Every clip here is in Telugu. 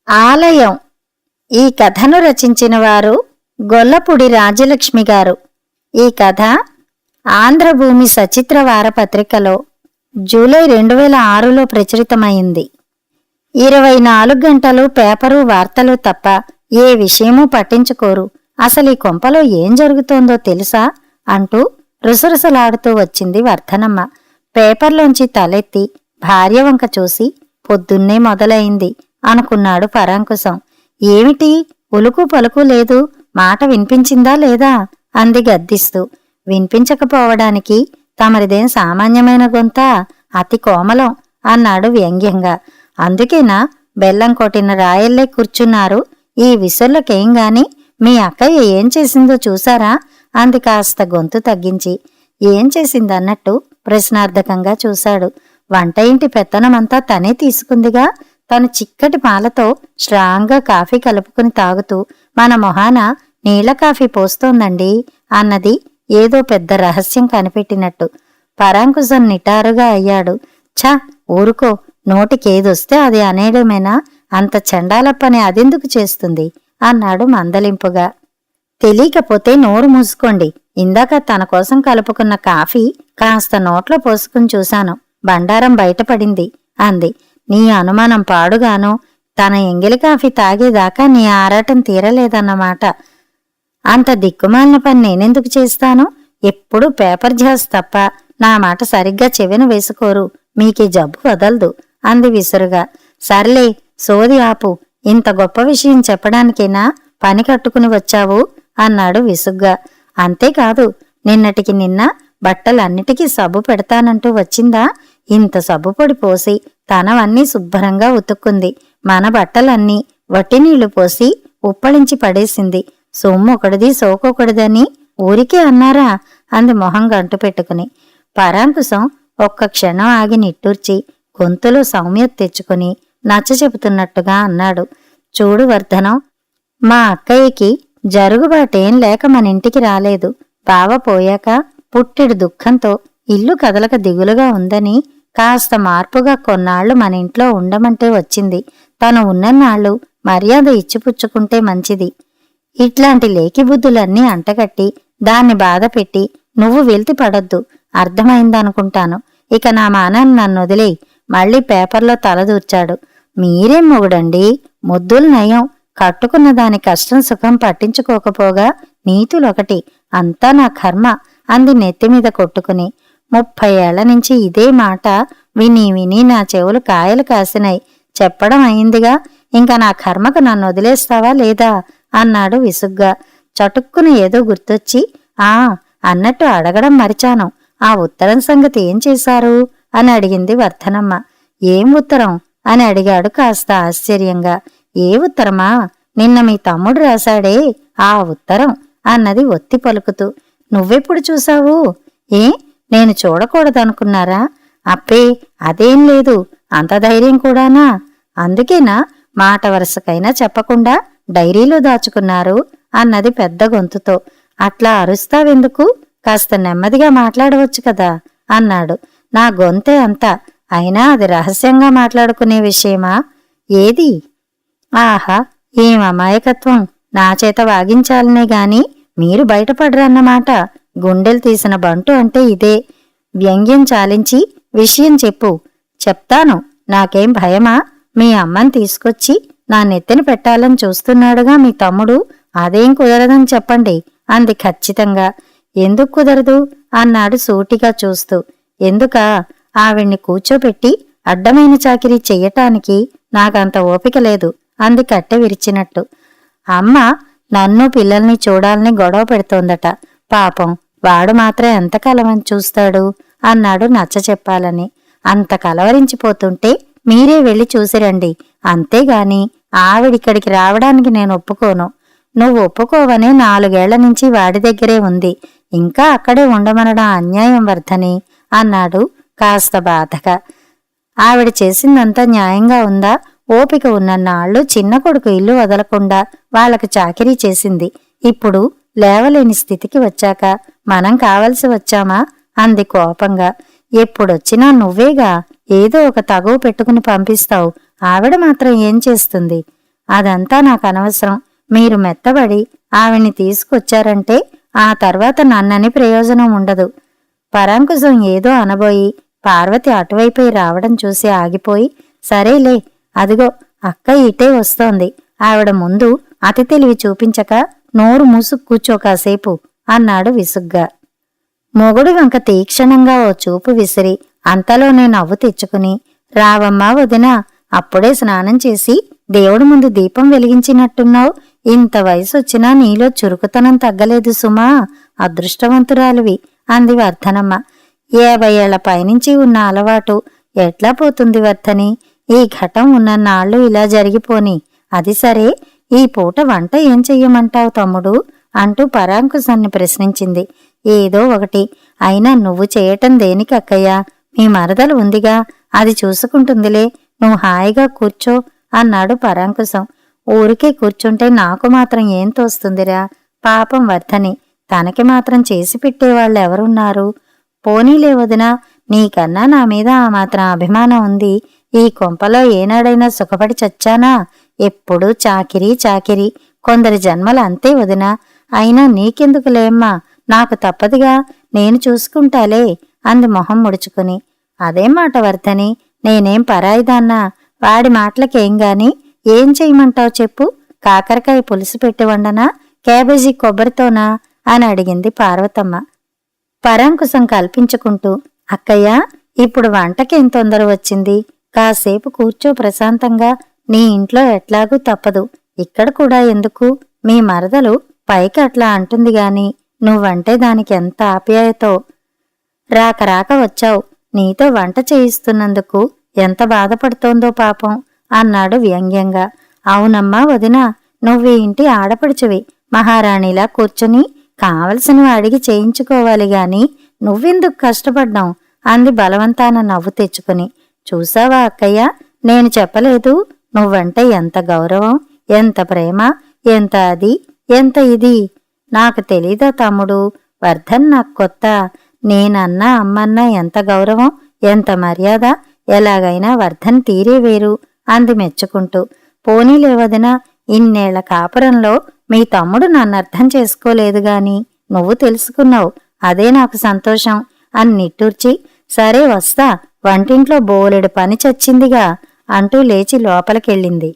ఆలయం. ఈ కథను రచించిన వారు గొల్లపూడి రాజలక్ష్మి గారు. ఈ కథ ఆంధ్రభూమి సచిత్ర వారపత్రికలో జూలై 2006లో ప్రచురితమైంది. 24 గంటలు పేపరు వార్తలు తప్ప ఏ విషయమూ పట్టించుకోరు. అసలు ఈ కొంపలో ఏం జరుగుతోందో తెలుసా అంటూ రుసరుసలాడుతూ వచ్చింది వర్ధనమ్మ. పేపర్లోంచి తలెత్తి భార్య వంక చూసి పొద్దున్నే మొదలైంది అనుకున్నాడు పరాంకుశం. ఏమిటి ఉలుకు పలుకు లేదు, మాట వినిపించిందా లేదా అంది గద్దిస్తూ. వినిపించకపోవడానికి తమరిదేం సామాన్యమైన గొంత, అతి కోమలం అన్నాడు వ్యంగ్యంగా. అందుకేనా బెల్లం కొట్టిన రాయల్లే కూర్చున్నారు ఈ విసుర్లకేం గాని. మీ అక్కయ్య ఏం చేసిందో చూసారా అంది కాస్త గొంతు తగ్గించి. ఏం చేసిందన్నట్టు ప్రశ్నార్థకంగా చూశాడు. వంట ఇంటి పెత్తనమంతా తనే తీసుకుందిగా. తను చిక్కటి పాలతో స్ట్రాంగ్గా కాఫీ కలుపుకుని తాగుతూ మన మొహాన నీళ్ల కాఫీ పోస్తోందండి అన్నది ఏదో పెద్ద రహస్యం కనిపెట్టినట్టు. పరాంకుశం నిటారుగా అయ్యాడు. ఛ ఊరుకో, నోటికేదొస్తే అది అనేయడమేనా? అంత చండాలప్పని అదెందుకు చేస్తుంది అన్నాడు మందలింపుగా. తెలియకపోతే నోరు మూసుకోండి. ఇందాక తన కోసం కలుపుకున్న కాఫీ కాస్త నోట్లో పోసుకుని చూశాను, బండారం బయటపడింది అంది. నీ అనుమానం పాడుగాను. తన ఎంగిలి కాఫీ తాగేదాకా నీ ఆరాటం తీరలేదన్నమాట. అంత దిక్కుమాలిన పని నేనెందుకు చేస్తాను? ఎప్పుడూ పేపర్ ఝాస్ తప్ప నా మాట సరిగ్గా చెవిన వేసుకోరు. మీకీ జబ్బు వదలదు అంది విసురుగా. సర్లే సోది ఆపు. ఇంత గొప్ప విషయం చెప్పడానికేనా పని కట్టుకుని వచ్చావు అన్నాడు విసుగ్గా. అంతేకాదు, నిన్నటికి నిన్న బట్టలన్నిటికీ సబ్బు పెడతానంటూ వచ్చిందా? ఇంత సబ్బు పొడి పోసి తనవన్నీ శుభ్రంగా ఉతుక్కుంది. మన బట్టలన్నీ వట్టినీళ్లు పోసి ఉప్పళించి పడేసింది. సొమ్ము ఒకటిది సోకొకటిదని ఊరికే అన్నారా అంది మొహం గంటు పెట్టుకుని. పరాంకుశం ఒక్క క్షణం ఆగి నిట్టూర్చి గొంతులో సౌమ్యత తెచ్చుకుని నచ్చ చెబుతున్నట్టుగా అన్నాడు. చూడు వర్ధనం, మా అక్కయ్యకి జరుగుబాటేం లేక మన ఇంటికి రాలేదు. బావ పోయాక పుట్టెడు దుఃఖంతో ఇల్లు కదలక దిగులుగా ఉందని కాస్త మార్పుగా కొన్నాళ్లు మన ఇంట్లో ఉండమంటే వచ్చింది. తను ఉన్నన్నాళ్లు మర్యాద ఇచ్చిపుచ్చుకుంటే మంచిది. ఇట్లాంటి లేకిబుద్ధులన్నీ అంటగట్టి దాన్ని బాధపెట్టి నువ్వు వెళ్తి పడొద్దు. అర్థమైందనుకుంటాను. ఇక నా మానాన్ని నన్నొదిలేయి. మళ్లీ పేపర్లో తలదూర్చాడు. మీరేం మొగుడండి, ముద్దులు నయం. కట్టుకున్న దాని కష్టం సుఖం పట్టించుకోకపోగా నీతులొకటి. అంతా నా కర్మ అంది నెత్తిమీద కొట్టుకుని. 30 ఏళ్ల నుంచి ఇదే మాట విని విని నా చెవులు కాయలు కాసినాయి. చెప్పడం అయిందిగా, ఇంకా నా కర్మకు నన్ను వదిలేస్తావా లేదా అన్నాడు విసుగ్గా. చటుక్కున ఏదో గుర్తొచ్చి అన్నట్టు అడగడం మరిచాను. ఆ ఉత్తరం సంగతి ఏం చేశారు అని అడిగింది వర్ధనమ్మ. ఏం ఉత్తరం అని అడిగాడు కాస్త ఆశ్చర్యంగా. ఏ ఉత్తరమా? నిన్న మీ తమ్ముడు రాశాడే ఆ ఉత్తరం అన్నది ఒత్తి పలుకుతూ. నువ్వెప్పుడు చూశావు? ఏ నేను చూడకూడదనుకున్నారా? అప్పే అదేం లేదు. అంత ధైర్యం కూడానా? అందుకేనా మాట వరుసకైనా చెప్పకుండా డైరీలో దాచుకున్నారు అన్నది పెద్ద గొంతుతో. అట్లా అరుస్తావెందుకు? కాస్త నెమ్మదిగా మాట్లాడవచ్చు కదా అన్నాడు. నా గొంతే అంత. అయినా అది రహస్యంగా మాట్లాడుకునే విషయమా? ఏది? ఆహా, ఏం అమాయకత్వం! నా చేత వాగించాలనే గాని మీరు బయటపడరన్నమాట. గుండెలు తీసిన బంటు అంటే ఇదే. వ్యంగ్యం చాలించి విషయం చెప్పు. చెప్తాను. నాకేం భయమా? మీ అమ్మని తీసుకొచ్చి నా నెత్తిన పెట్టాలని చూస్తున్నాడుగా మీ తమ్ముడు. అదేం కుదరదని చెప్పండి అంది ఖచ్చితంగా. ఎందుకు కుదరదు అన్నాడు సూటిగా చూస్తూ. ఎందుకా? ఆవిడ్ని కూర్చోపెట్టి అడ్డమైన చాకిరీ చెయ్యటానికి నాకంత ఓపిక లేదు అంది కట్టె విరిచినట్టు. అమ్మ నన్ను పిల్లల్ని చూడాలని గొడవ పెడుతోందట. పాపం వాడు మాత్రం ఎంత కలవని చూస్తాడు అన్నాడు నచ్చ చెప్పాలని. అంత కలవరించిపోతుంటే మీరే వెళ్ళి చూసిరండి. అంతేగాని ఆవిడిక్కడికి రావడానికి నేను ఒప్పుకోను. నువ్వు ఒప్పుకోవనే 4 ఏళ్ల నుంచి వాడి దగ్గరే ఉంది. ఇంకా అక్కడే ఉండమనడం అన్యాయం వర్ధని అన్నాడు కాస్త బాధగా. ఆవిడ చేసిందంతా న్యాయంగా ఉందా? ఓపిక ఉన్నన్నాళ్లు చిన్న కొడుకు ఇల్లు వదలకుండా వాళ్ళకు చాకిరీ చేసింది. ఇప్పుడు లేవలేని స్థితికి వచ్చాక మనం కావలసి వచ్చామా అంది కోపంగా. ఎప్పుడొచ్చినా నువ్వేగా ఏదో ఒక తగువ పెట్టుకుని పంపిస్తావు. ఆవిడ మాత్రం ఏం చేస్తుంది? అదంతా నాకు అనవసరం. మీరు మెత్తబడి ఆవిడ్ని తీసుకొచ్చారంటే ఆ తర్వాత నన్నని ప్రయోజనం ఉండదు. పరాంకుశం ఏదో అనబోయి పార్వతి అటువైపే రావడం చూసి ఆగిపోయి, సరేలే, అదిగో అక్క ఇటే వస్తోంది. ఆవిడ ముందు అతి తెలివి చూపించక నోరు మూసుకు కూర్చో కాసేపు అన్నాడు విసుగ్గా. మొగుడు వంక తీక్షణంగా ఓ చూపు విసిరి అంతలోనే నవ్వు తెచ్చుకుని, రావమ్మా వదినా, అప్పుడే స్నానం చేసి దేవుడి ముందు దీపం వెలిగించినట్టున్నావు. ఇంత వయసొచ్చినా నీలో చురుకుతనం తగ్గలేదు సుమా, అదృష్టవంతురాలివి అంది వర్ధనమ్మ. 50 ఏళ్ల పైనుంచి ఉన్న అలవాటు ఎట్లా పోతుంది వర్ధని? ఈ ఘటం ఉన్నన్నాళ్ళు ఇలా జరిగిపోని. అది సరే, ఈ పూట వంట ఏం చెయ్యమంటావు తమ్ముడు అంటూ పరాంకుశాన్ని ప్రశ్నించింది. ఏదో ఒకటి, అయినా నువ్వు చేయటం దేనికి అక్కయ్యా? మీ మరదలు ఉందిగా, అది చూసుకుంటుందిలే, నువ్వు హాయిగా కూర్చో అన్నాడు పరాంకుశం. ఊరికే కూర్చుంటే నాకు మాత్రం ఏం తోస్తుందిరా? పాపం వర్ధని, తనకి మాత్రం చేసి పెట్టేవాళ్ళెవరున్నారు? పోనీలే వదినా, నీకన్నా నా మీద ఆ మాత్రం అభిమానం ఉంది. ఈ కొంపలో ఏనాడైనా సుఖపడి చచ్చానా? ఎప్పుడూ చాకిరీ చాకిరీ. కొందరి జన్మలు అంతే వదినా. అయినా నీకెందుకులేమ్మా, నాకు తప్పదుగా, నేను చూసుకుంటాలే అంది మొహం ముడుచుకుని. అదేం మాట వర్ధని, నేనేం పరాయిదాన్నా? వాడి మాటలకేం గాని ఏం చెయ్యమంటావు చెప్పు? కాకరకాయ పులుసు పెట్టి వండనా, క్యాబేజీ కొబ్బరితోనా అని అడిగింది పార్వతమ్మ. పరాంకుశం కల్పించుకుంటూ, అక్కయ్య, ఇప్పుడు వంటకేం తొందర వచ్చింది? కాసేపు కూర్చో ప్రశాంతంగా. నీ ఇంట్లో ఎట్లాగూ తప్పదు, ఇక్కడ కూడా ఎందుకు? మీ మరదలు పైకి అట్లా అంటుంది గాని నువ్వంటే దానికి ఎంత ఆప్యాయతో. రాక రాక వచ్చావు, నీతో వంట చేయిస్తున్నందుకు ఎంత బాధపడుతోందో పాపం అన్నాడు వ్యంగ్యంగా. అవునమ్మా వదినా, నువ్వీ ఇంటి ఆడపడుచువి, మహారాణిలా కూర్చుని కావలసినవి అడిగి చేయించుకోవాలి గాని నువ్వెందుకు కష్టపడ్డావు అంది బలవంతాన నవ్వు తెచ్చుకుని. చూసావా అక్కయ్య, నేను చెప్పలేదు నువ్వంటే ఎంత గౌరవం, ఎంత ప్రేమ, ఎంత అది, ఎంత ఇది? నాకు తెలీదా తమ్ముడు? వర్ధన్ నాకు కొత్త. నేనన్నా అమ్మన్నా ఎంత గౌరవం, ఎంత మర్యాద. ఎలాగైనా వర్ధన్ తీరే వేరు అంది మెచ్చుకుంటూ. పోనీలే వదినా, ఇన్నేళ్ల కాపురంలో మీ తమ్ముడు నన్నర్థం చేసుకోలేదు గాని నువ్వు తెలుసుకున్నావు, అదే నాకు సంతోషం అని నిట్టూర్చి, సరే వస్తా, వంటింట్లో బోలెడు పని చచ్చిందిగా అంటూ లేచి లోపలికెళ్ళింది.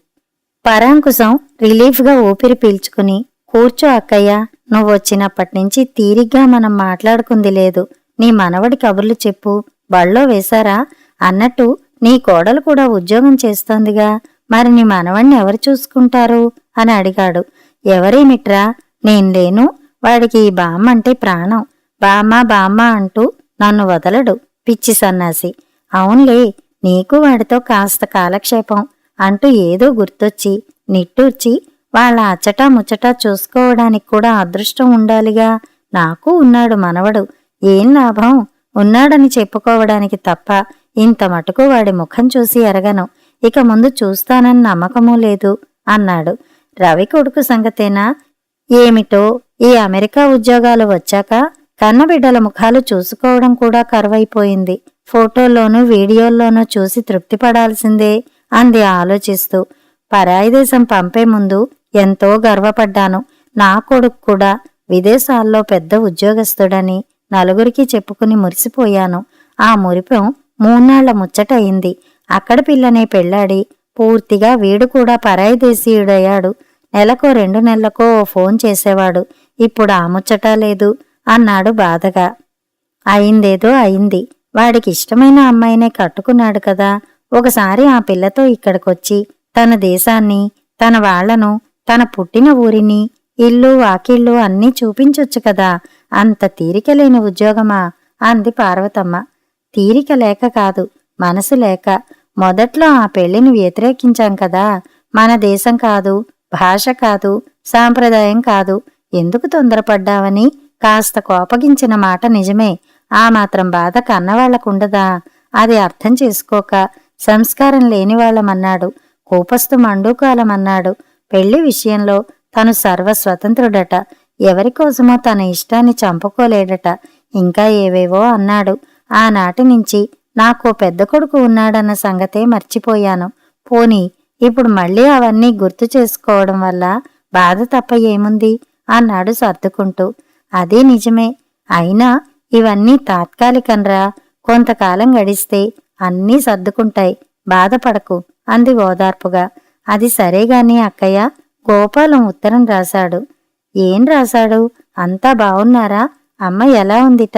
పరాంకుశం రిలీఫ్గా ఊపిరి పీల్చుకుని, కూర్చో అక్కయ్య, నువ్వొచ్చినప్పటినుంచి తీరిగ్గా మనం మాట్లాడుకుంది లేదు. నీ మనవడి కబుర్లు చెప్పు, బళ్ళో వేశారా? అన్నట్టు నీ కోడలు కూడా ఉద్యోగం చేస్తోందిగా, మరి నీ మనవణ్ణి ఎవరు చూసుకుంటారు అని అడిగాడు. ఎవరేమిట్రా, నేను లేను, వాడికి ఈ బామ్మ అంటే ప్రాణం. బామ్మ బామ్మ అంటూ నన్ను వదలడు, పిచ్చి సన్నాసి. అవునులే, నీకు వాడితో కాస్త కాలక్షేపం అంటూ ఏదో గుర్తొచ్చి నిట్టూర్చి, వాళ్ళ అచ్చటా ముచ్చటా చూసుకోవడానికి కూడా అదృష్టం ఉండాలిగా. నాకు ఉన్నాడు మనవడు, ఏం లాభం? ఉన్నాడని చెప్పుకోవడానికి తప్ప ఇంత మటుకు వాడి ముఖం చూసి ఎరగను, ఇక ముందు చూస్తానని నమ్మకమూ లేదు అన్నాడు. రవి కొడుకు సంగతేనా? ఏమిటో, ఈ అమెరికా ఉద్యోగాలు వచ్చాక కన్నబిడ్డల ముఖాలు చూసుకోవడం కూడా కరువైపోయింది. ఫోటోల్లోనూ వీడియోల్లోనూ చూసి తృప్తిపడాల్సిందే అంది ఆలోచిస్తూ. పరాయి దేశం పంపే ముందు ఎంతో గర్వపడ్డాను. నా కొడుకు కూడా విదేశాల్లో పెద్ద ఉద్యోగస్తుడని నలుగురికి చెప్పుకుని మురిసిపోయాను. ఆ మురిపం 3 నాళ్ల ముచ్చట అయింది. అక్కడ పిల్లనే పెళ్లాడి పూర్తిగా వీడు కూడా పరాయి దేశీయుడయ్యాడు. నెలకో 2 నెలలకో ఓ ఫోన్ చేసేవాడు. ఇప్పుడు ఆ ముచ్చట లేదు అన్నాడు బాధగా. అయిందేదో అయింది. వాడికి ఇష్టమైన అమ్మాయినే కట్టుకున్నాడు కదా. ఒకసారి ఆ పిల్లతో ఇక్కడికొచ్చి తన దేశాన్ని, తన వాళ్లను, తన పుట్టిన ఊరిని, ఇల్లు వాకిళ్ళు అన్నీ చూపించొచ్చు కదా. అంత తీరికలేని ఉద్యోగమా అంది పార్వతమ్మ. తీరిక లేక కాదు, మనసు లేక. మొదట్లో ఆ పెళ్లిని వ్యతిరేకించాం కదా. మన దేశం కాదు, భాష కాదు, సాంప్రదాయం కాదు, ఎందుకు తొందరపడ్డావని కాస్త కోపగించిన మాట నిజమే. ఆ మాత్రం బాధ కన్నవాళ్లకుండదా? అది అర్థం చేసుకోక సంస్కారం లేనివాళ్లమన్నాడు, కోపస్తు మండూకాలమన్నాడు. పెళ్లి విషయంలో తను సర్వస్వతంత్రుడట, ఎవరికోసమో తన ఇష్టాన్ని చంపుకోలేడట, ఇంకా ఏవేవో అన్నాడు. ఆనాటి నుంచి నాకో పెద్ద కొడుకు ఉన్నాడన్న సంగతే మర్చిపోయాను. పోనీ ఇప్పుడు మళ్ళీ అవన్నీ గుర్తు చేసుకోవడం వల్ల బాధ తప్ప ఏముంది అన్నాడు సర్దుకుంటూ. అదే నిజమే. అయినా ఇవన్నీ తాత్కాలికంరా. కొంతకాలం గడిస్తే అన్నీ సర్దుకుంటాయి. బాధపడకు అంది ఓదార్పుగా. అది సరేగాని అక్కయ్య, గోపాలం ఉత్తరం రాశాడు. ఏం రాశాడు? అంతా బావున్నారా? అమ్మ ఎలా ఉందిట?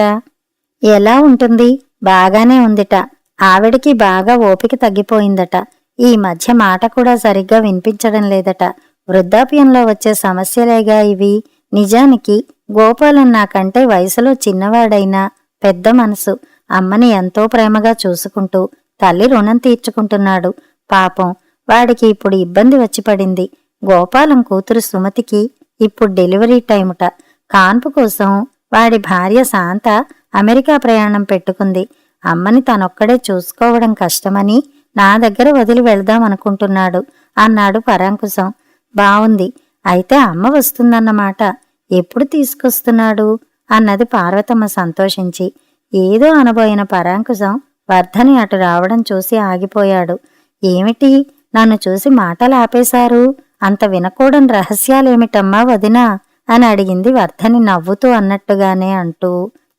ఎలా ఉంటుంది? బాగానే ఉందిట. ఆవిడికి బాగా ఓపిక తగ్గిపోయిందట. ఈ మధ్య మాట కూడా సరిగ్గా వినిపించడం లేదట. వృద్ధాప్యంలో వచ్చే సమస్యలేగా ఇవి. నిజానికి గోపాలం నాకంటే వయసులో చిన్నవాడైనా పెద్ద మనసు. అమ్మని ఎంతో ప్రేమగా చూసుకుంటూ తల్లి రుణం తీర్చుకుంటున్నాడు. పాపం వాడికి ఇప్పుడు ఇబ్బంది వచ్చి పడింది. గోపాలం కూతురు సుమతికి ఇప్పుడు డెలివరీ టైముట. కాన్పు కోసం వాడి భార్య శాంత అమెరికా ప్రయాణం పెట్టుకుంది. అమ్మని తనొక్కడే చూసుకోవడం కష్టమని నా దగ్గర వదిలి వెళ్దామనుకుంటున్నాడు అన్నాడు పరాంకుశం. బావుంది. అయితే అమ్మ వస్తుందన్నమాట. ఎప్పుడు తీసుకొస్తున్నాడు అన్నది పార్వతమ్మ సంతోషించి. ఏదో అనబోయిన పరాంకుశం వర్ధని అటు రావడం చూసి ఆగిపోయాడు. ఏమిటి, నన్ను చూసి మాటలు ఆపేశారు? అంత వినకూడని రహస్యాలేమిటమ్మా వదినా అని అడిగింది వర్ధని నవ్వుతూ అన్నట్టుగానే అంటూ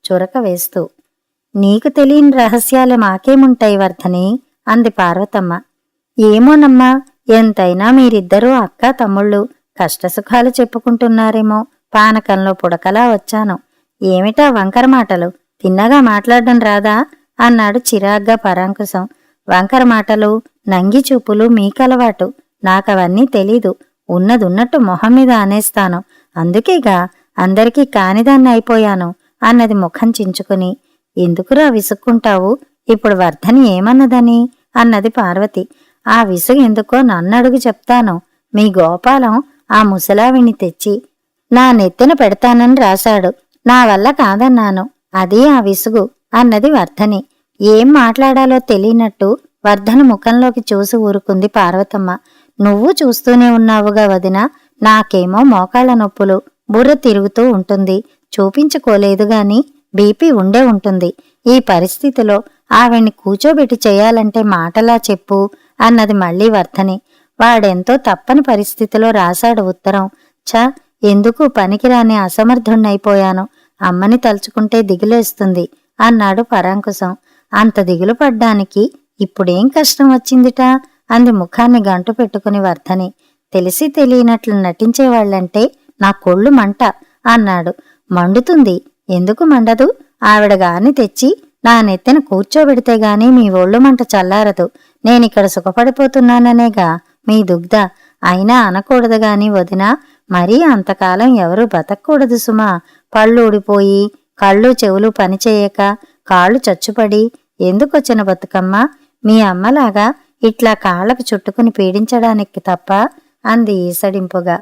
చురక వేస్తూ. నీకు తెలియని రహస్యాలు మాకేముంటాయి వర్ధని అంది పార్వతమ్మ. ఏమోనమ్మా, ఎంతైనా మీరిద్దరూ అక్కా తమ్ముళ్ళు కష్టసుఖాలు చెప్పుకుంటున్నారేమో. పానకంలో పుడకలా వచ్చాను. ఏమిటా వంకర మాటలు? తిన్నగా మాట్లాడడం రాదా అన్నాడు చిరాగ్గా పరాంకుశం. వంకర మాటలు, నంగి చూపులు మీకలవాటు. నాకవన్నీ తెలీదు. ఉన్నదున్నట్టు మొహం మీద అనేస్తాను. అందుకేగా అందరికీ కానిదాన్ని అయిపోయాను అన్నది ముఖం చించుకుని. ఎందుకురా విసుక్కుంటావు? ఇప్పుడు వర్ధని ఏమన్నదని అన్నది పార్వతి. ఆ విసుగు ఎందుకో నన్నడుగు చెప్తాను. మీ గోపాలం ఆ ముసలావిని తెచ్చి నా నెత్తిన పెడతానని రాశాడు. నా వల్ల కాదన్నాను. అది ఆ విసుగు అన్నది వర్ధని. ఏం మాట్లాడాలో తెలియనట్టు వర్ధని ముఖంలోకి చూసి ఊరుకుంది పార్వతమ్మ. నువ్వు చూస్తూనే ఉన్నావుగా వదినా. నాకేమో మోకాళ్ల నొప్పులు, బుర్ర తిరుగుతూ ఉంటుంది. చూపించుకోలేదుగాని బీపీ ఉండే ఉంటుంది. ఈ పరిస్థితిలో ఆవిడ్ని కూచోబెట్టి చేయాలంటే మాటలా చెప్పు అన్నది మళ్లీ వర్ధని. వాడెంతో తప్పని పరిస్థితిలో రాశాడు ఉత్తరం. ఛ, ఎందుకు పనికిరాని అసమర్థుణ్ణైపోయాను. అమ్మని తలుచుకుంటే దిగులేస్తుంది అన్నాడు పరాంకుశం. అంత దిగులు పడ్డానికి ఇప్పుడేం కష్టం వచ్చిందిట అంది ముఖాన్ని గంటు పెట్టుకుని వర్ధని. తెలిసి తెలియనట్లు నటించేవాళ్లంటే నా కొళ్ళు మంట అన్నాడు. మండుతుంది. ఎందుకు మండదు? ఆవిడగాని తెచ్చి నా నెత్తిన కూర్చోబెడితే గాని మీ ఒళ్ళు మంట చల్లారదు. నేనిక్కడ సుఖపడిపోతున్నాననేగా మీ దుగ్ధ. అయినా అనకూడదుగాని వదినా, మరీ అంతకాలం ఎవరూ బతక్కూడదు సుమా. పళ్ళు ఊడిపోయి, కళ్ళు చెవులు పనిచేయక, కాళ్ళు చచ్చుపడి ఎందుకొచ్చిన బతుకమ్మ? మీ అమ్మలాగా ఇట్లా కాళ్లకు చుట్టుకుని పీడించడానికి తప్ప అంది ఈసడింపుగా.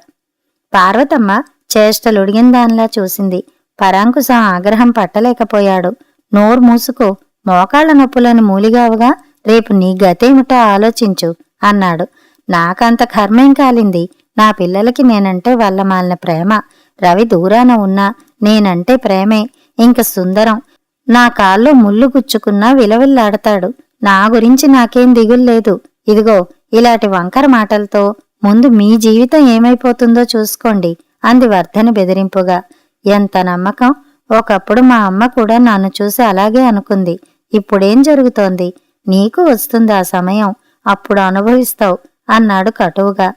పార్వతమ్మ చేష్టలుడిగిందాన్లా చూసింది. పరాంకుశం ఆగ్రహం పట్టలేకపోయాడు. నోరు మూసుకో, మోకాళ్ల నొప్పులని మూలిగావుగా, రేపు నీ గతేమిటో ఆలోచించు అన్నాడు. నాకంత కర్మేం కాలింది. నా పిల్లలకి నేనంటే వల్లమాలిన ప్రేమ. రవి దూరాన ఉన్నా నేనంటే ప్రేమే. ఇంక సుందరం నా కాల్లో ముళ్ళు గుచ్చుకున్నా విలవిల్లాడతాడు. నా గురించి నాకేం దిగుల్లేదు. ఇదిగో ఇలాంటి వంకర మాటలతో ముందు మీ జీవితం ఏమైపోతుందో చూసుకోండి అంది వర్ధని బెదిరింపుగా. ఎంత నమ్మకం! ఒకప్పుడు మా అమ్మ కూడా నన్ను చూసి అలాగే అనుకుంది. ఇప్పుడేం జరుగుతోంది? నీకు వస్తుంది ఆ సమయం, అప్పుడు అనుభవిస్తావు అన్నాడు కటువుగా.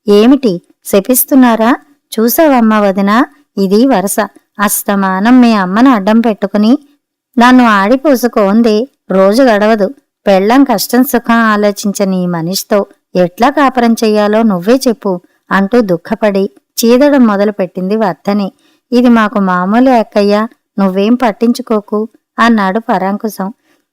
ఏమిటి శపిస్తున్నారా? చూసావమ్మా వదినా, ఇది వరస. అస్తమానం మీ అమ్మను అడ్డం పెట్టుకుని నన్ను ఆడిపోసుకోంది. రోజు గడవదు. పెళ్ళం కష్టం సుఖం ఆలోచించని ఈ మనిషితో ఎట్లా కాపురం చెయ్యాలో నువ్వే చెప్పు అంటూ దుఃఖపడి చీదడం మొదలుపెట్టింది వర్ధని. ఇది మాకు మామూలే అక్కయ్యా, నువ్వేం పట్టించుకోకు అన్నాడు పరాంకుశం.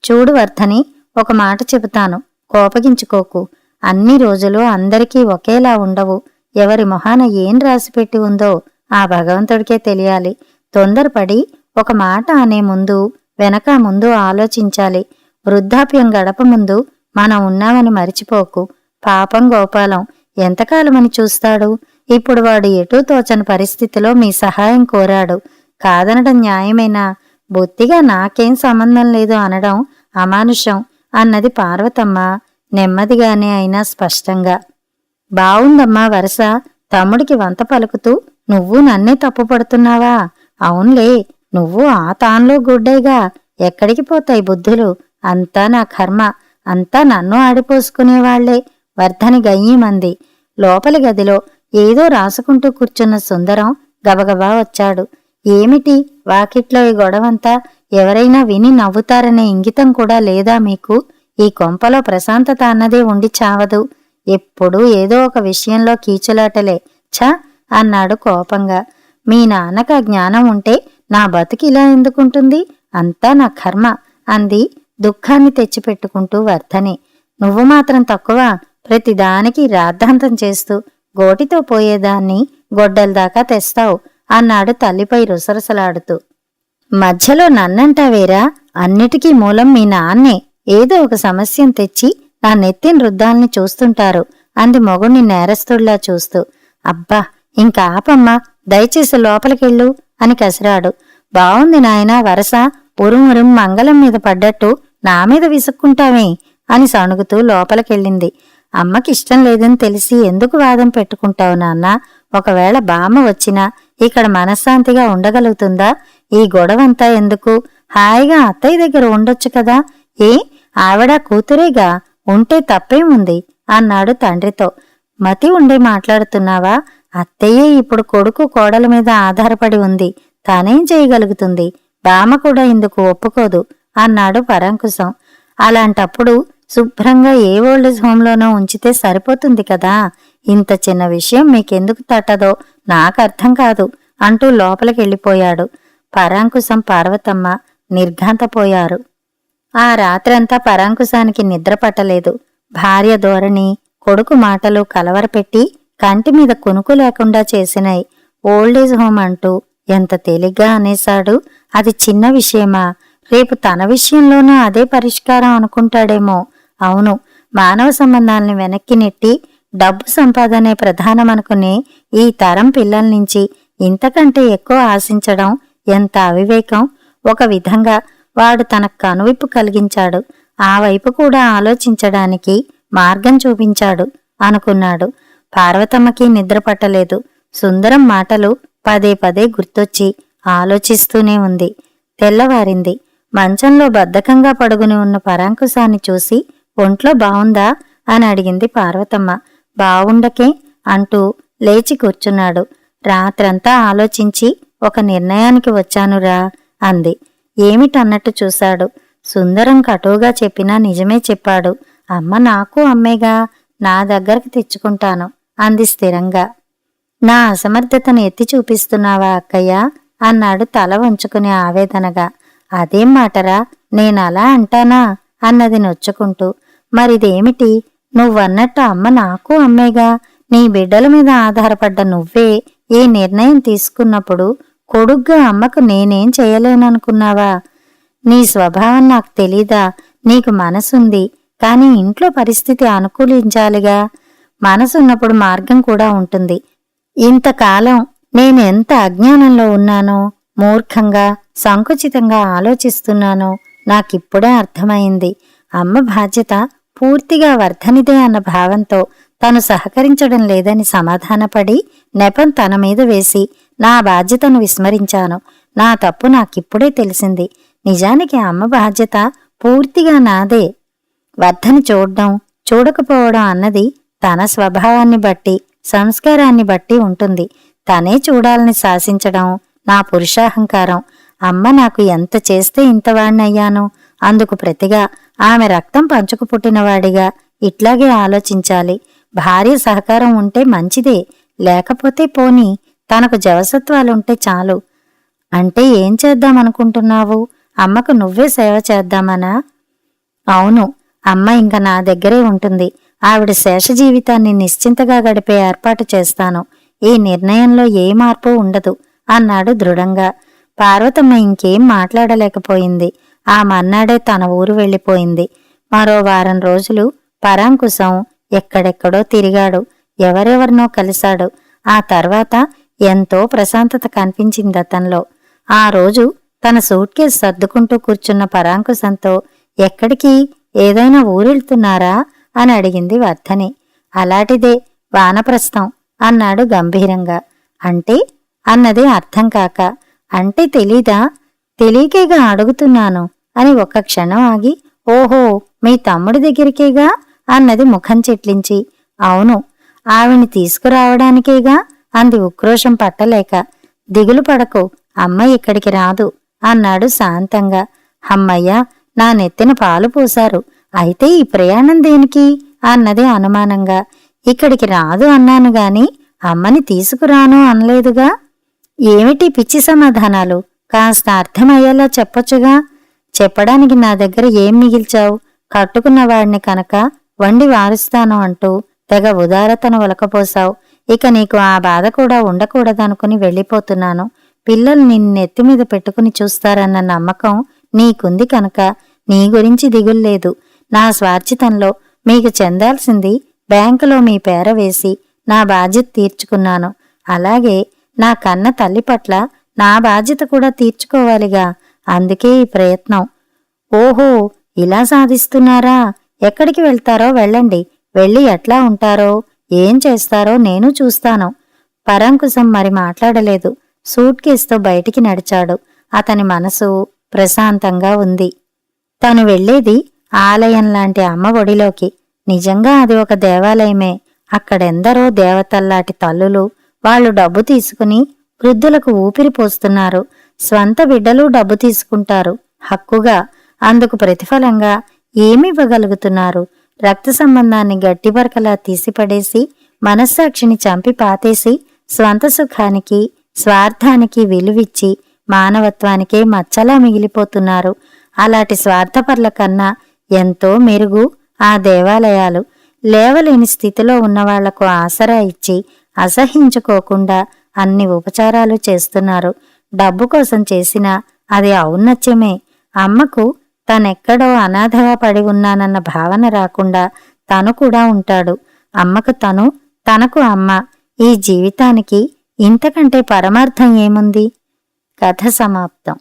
చూడు వర్ధని, ఒక మాట చెబుతాను, కోపగించుకోకు. అన్ని రోజులు అందరికీ ఒకేలా ఉండవు. ఎవరి మొహాన ఏం రాసిపెట్టి ఉందో ఆ భగవంతుడికే తెలియాలి. తొందరపడి ఒక మాట అనే ముందు వెనక ముందు ఆలోచించాలి. వృద్ధాప్యం గడప ముందు మనం ఉన్నామని మరిచిపోకు. పాపం గోపాలం ఎంతకాలమని చూస్తాడు? ఇప్పుడు వాడు ఎటూ తోచని పరిస్థితిలో మీ సహాయం కోరాడు. కాదనడం న్యాయమేనా? బొత్తిగా నాకేం సంబంధం లేదు అనడం అమానుషం అన్నది పార్వతమ్మ నెమ్మదిగానే అయినా స్పష్టంగా. బావుందమ్మా వరస. తమ్ముడికి వంత పలుకుతూ నువ్వు నన్నే తప్పుపడుతున్నావా? అవునులే, నువ్వు ఆ తాన్లో గుడ్డేగా. ఎక్కడికి పోతాయి బుద్ధులు? అంతా నా కర్మ. అంతా నన్ను ఆడిపోసుకునేవాళ్లే. వర్ధని గయ్యమంది. లోపలి గదిలో ఏదో రాసుకుంటూ కూర్చున్న సుందరం గబగబా వచ్చాడు. ఏమిటి వాకిట్లో ఈ గొడవంతా? ఎవరైనా విని నవ్వుతారనే ఇంగితం కూడా లేదా మీకు? ఈ కొంపలో ప్రశాంతత అన్నదే ఉండి చావదు. ఎప్పుడూ ఏదో ఒక విషయంలో కీచులాటలే. ఛ అన్నాడు కోపంగా. మీ నాన్నకు ఆ జ్ఞానం ఉంటే నా బతుకిలా ఎందుకుంటుంది? అంతా నా కర్మ అంది దుఃఖాన్ని తెచ్చిపెట్టుకుంటూ వర్ధని. నువ్వు మాత్రం తక్కువ. ప్రతిదానికి రాద్ధాంతం చేస్తూ గోటితో పోయేదాన్ని గొడ్డల్దాకా తెస్తావు అన్నాడు తల్లిపై రుసరుసలాడుతూ. మధ్యలో నన్నంటావేరా? అన్నిటికీ మూలం మీ నాన్నే. ఏదో ఒక సమస్యను తెచ్చి నా నెత్తిన రుద్దాల్ని చూస్తుంటారు అంది మొగుణ్ణి నేరస్తుడిలా చూస్తూ. అబ్బా, ఇంకా ఆపమ్మా, దయచేసి లోపలికెళ్ళు అని కసిరాడు. బావుంది నాయనా వరస. ఉరుమురుం మంగళం మీద పడ్డట్టు నా మీద విసుక్కుంటావే అని సణుగుతూ లోపలికెళ్ళింది. అమ్మకిష్టం లేదని తెలిసి ఎందుకు వాదం పెట్టుకుంటావు నాన్నా? ఒకవేళ బామ్మ వచ్చినా ఇక్కడ మనశ్శాంతిగా ఉండగలుగుతుందా? ఈ గొడవంతా ఎందుకు? హాయిగా అత్తయ్య దగ్గర ఉండొచ్చు కదా. ఏ, ఆవిడ కూతురేగా, ఉంటే తప్పేముంది అన్నాడు తండ్రితో. మతి ఉండే మాట్లాడుతున్నావా? అత్తయ్యే ఇప్పుడు కొడుకు కోడల మీద ఆధారపడి ఉంది. తానేం చేయగలుగుతుంది? బామ్మ కూడా ఇందుకు ఒప్పుకోదు అన్నాడు పరాంకుశం. అలాంటప్పుడు శుభ్రంగా ఏ ఓల్డేజ్ హోంలోనో ఉంచితే సరిపోతుంది కదా. ఇంత చిన్న విషయం మీకెందుకు తట్టదో నాకర్థం కాదు అంటూ లోపలికెళ్ళిపోయాడు. పరాంకుశం పార్వతమ్మ నిర్ఘాంతపోయారు. ఆ రాత్రంతా పరాంకుశానికి నిద్ర పట్టలేదు. భార్య ధోరణి, కొడుకు మాటలు కలవరపెట్టి కంటిమీద కునుకు లేకుండా చేసినాయి. ఓల్డేజ్ హోం అంటూ ఎంత తేలిగ్గా అనేశాడు. అది చిన్న విషయమా? రేపు తన విషయంలోనూ అదే పరిష్కారం అనుకుంటాడేమో. అవును, మానవ సంబంధాల్ని వెనక్కి నెట్టి డబ్బు సంపాదనే ప్రధానమనుకునే ఈ తరం పిల్లల నుంచి ఇంతకంటే ఎక్కువ ఆశించడం ఎంత అవివేకం. ఒక విధంగా వాడు తనకు కనువిప్పు కలిగించాడు. ఆ వైపు కూడా ఆలోచించడానికి మార్గం చూపించాడు అనుకున్నాడు. పార్వతమ్మకి నిద్ర పట్టలేదు. సుందరం మాటలు పదే పదే గుర్తొచ్చి ఆలోచిస్తూనే ఉంది. తెల్లవారింది. మంచంలో బద్ధకంగా పడుకుని ఉన్న పరాంకుశాన్ని చూసి ఒంట్లో బావుందా అని అడిగింది పార్వతమ్మ. బావుండకే అంటూ లేచి కూర్చున్నాడు. రాత్రంతా ఆలోచించి ఒక నిర్ణయానికి వచ్చానురా అంది. ఏమిటన్నట్టు చూశాడు. సుందరం కటువుగా చెప్పినా నిజమే చెప్పాడు. అమ్మ నాకు అమ్మేగా, నా దగ్గరకు తెచ్చుకుంటాను అంది స్థిరంగా. నా అసమర్థతను ఎత్తి చూపిస్తున్నావా అక్కయ్య అన్నాడు తల వంచుకుని ఆవేదనగా. అదేం మాటరా, నేనలా అంటానా అన్నది నొచ్చుకుంటూ. మరిదేమిటి? నువ్వన్నట్టు అమ్మ నాకు అమ్మేగా. నీ బిడ్డల మీద ఆధారపడ్డ నువ్వే ఈ నిర్ణయం తీసుకున్నప్పుడు కొడుగ్గా అమ్మకు నేనేం చేయలేననుకున్నావా? నీ స్వభావం నాకు తెలీదా? నీకు మనసుంది, కాని ఇంట్లో పరిస్థితి అనుకూలించాలిగా. మనసున్నప్పుడు మార్గం కూడా ఉంటుంది. ఇంతకాలం నేనెంత అజ్ఞానంలో ఉన్నానో, మూర్ఖంగా సంకుచితంగా ఆలోచిస్తున్నానో నాకిప్పుడే అర్థమైంది. అమ్మ బాధ్యత పూర్తిగా వర్ధనిదే అన్న భావంతో తను సహకరించడం లేదని సమాధానపడి నెపం తన మీద వేసి నా బాధ్యతను విస్మరించాను. నా తప్పు నాకిప్పుడే తెలిసింది. నిజానికి అమ్మ బాధ్యత పూర్తిగా నాదే. వర్ధని చూడ్డం చూడకపోవడం అన్నది తన స్వభావాన్ని బట్టి, సంస్కారాన్ని బట్టి ఉంటుంది. తనే చూడాలని శాసించడం నా పురుషాహంకారం. అమ్మ నాకు ఎంత చేస్తే ఇంతవాణ్ణయ్యాను. అందుకు ప్రతిగా ఆమె రక్తం పంచుకు పుట్టినవాడిగా ఇట్లాగే ఆలోచించాలి. భార్య సహకారం ఉంటే మంచిదే, లేకపోతే పోనీ, తనకు జవసత్వాలుంటే చాలు. అంటే ఏం చేద్దామనుకుంటున్నావు? అమ్మకు నువ్వే సేవ చేద్దామనా? అవును, అమ్మ ఇంక నా దగ్గరే ఉంటుంది. ఆవిడ శేష జీవితాన్ని నిశ్చింతగా గడిపే ఏర్పాటు చేస్తాను. ఈ నిర్ణయంలో ఏ మార్పు ఉండదు అన్నాడు దృఢంగా. పార్వతమ్మ ఇంకేం మాట్లాడలేకపోయింది. ఆ మన్నాడే తన ఊరు వెళ్ళిపోయింది. మరో వారం రోజులు పరాంకుశం ఎక్కడెక్కడో తిరిగాడు. ఎవరెవరినో కలిశాడు. ఆ తర్వాత ఎంతో ప్రశాంతత కనిపించింది అతనిలో. ఆ రోజు తన సూట్ కేసు సర్దుకుంటూ కూర్చున్న పరాంకుశంతో, ఎక్కడికి, ఏదైనా ఊరెళ్తున్నారా అని అడిగింది వర్ధని. అలాంటిదే, వానప్రస్థం అన్నాడు గంభీరంగా. అంటే అన్నది అర్థం కాక. అంటే తెలీదా? తెలియకేగా అడుగుతున్నాను అని ఒక్క క్షణం ఆగి, ఓహో మీ తమ్ముడి దగ్గరికేగా అన్నది ముఖం చెట్లించి. అవును, ఆవిని తీసుకురావడానికేగా అంది ఉక్రోషం పట్టలేక. దిగులు పడకు, అమ్మ ఇక్కడికి రాదు అన్నాడు శాంతంగా. హమ్మయ్య, నా నెత్తిన పాలు పోశారు. అయితే ఈ ప్రయాణం దేనికి అన్నది అనుమానంగా. ఇక్కడికి రాదు అన్నాను గాని అమ్మని తీసుకురాను అనలేదుగా. ఏమిటి పిచ్చి సమాధానాలు? కాస్త అర్థమయ్యేలా చెప్పొచ్చుగా. చెప్పడానికి నా దగ్గర ఏం మిగిల్చావు? కట్టుకున్నవాడిని కనుక వండి వారుస్తాను అంటూ తెగ ఉదారతను ఒలకపోసావు. ఇక నీకు ఆ బాధ కూడా ఉండకూడదనుకుని వెళ్ళిపోతున్నాను. పిల్లలు నిన్నెత్తిమీద పెట్టుకుని చూస్తారన్న నమ్మకం నీకుంది కనుక నీ గురించి దిగుల్లేదు. నా స్వార్జితంలో మీకు చెందాల్సింది బ్యాంకులో మీ పేర వేసి నా బాధ్యత తీర్చుకున్నాను. అలాగే నా కన్న తల్లి పట్ల నా బాధ్యత కూడా తీర్చుకోవాలిగా. అందుకే ఈ ప్రయత్నం. ఓహో, ఇలా సాధిస్తున్నారా? ఎక్కడికి వెళ్తారో వెళ్ళండి. వెళ్ళి ఎట్లా ఉంటారో ఏం చేస్తారో నేను చూస్తాను. పరాంకుశం మరి మాట్లాడలేదు. సూట్ కేసుతో బయటికి నడిచాడు. అతని మనసు ప్రశాంతంగా ఉంది. తను వెళ్లేది ఆలయంలాంటి అమ్మ ఒడిలోకి. నిజంగా అది ఒక దేవాలయమే. అక్కడెందరో దేవతల్లాంటి తల్లులు. వాళ్ళు డబ్బు తీసుకుని వృద్ధులకు ఊపిరి పోస్తున్నారు. స్వంత బిడ్డలు డబ్బు తీసుకుంటారు హక్కుగా. అందుకు ప్రతిఫలంగా ఏమివ్వగలుగుతున్నారు? రక్త సంబంధాన్ని గట్టిబరకలా తీసిపడేసి మనస్సాక్షిని చంపి పాతేసి స్వంత సుఖానికి స్వార్థానికి విలువిచ్చి మానవత్వానికే మచ్చలా మిగిలిపోతున్నారు. అలాంటి స్వార్థపరుల కన్నా ఎంతో మెరుగు ఆ దేవాలయాలు. లేవలేని స్థితిలో ఉన్నవాళ్లకు ఆసరా ఇచ్చి అసహించుకోకుండా అన్ని ఉపచారాలు చేస్తున్నారు. డబ్బు కోసం చేసినా అది ఔన్నత్యమే. అమ్మకు తనెక్కడో అనాథగా పడి ఉన్నానన్న భావన రాకుండా తను కూడా ఉంటాడు. అమ్మకు తను, తనకు అమ్మ. ఈ జీవితానికి ఇంతకంటే పరమార్థం ఏముంది? కథ సమాప్తం.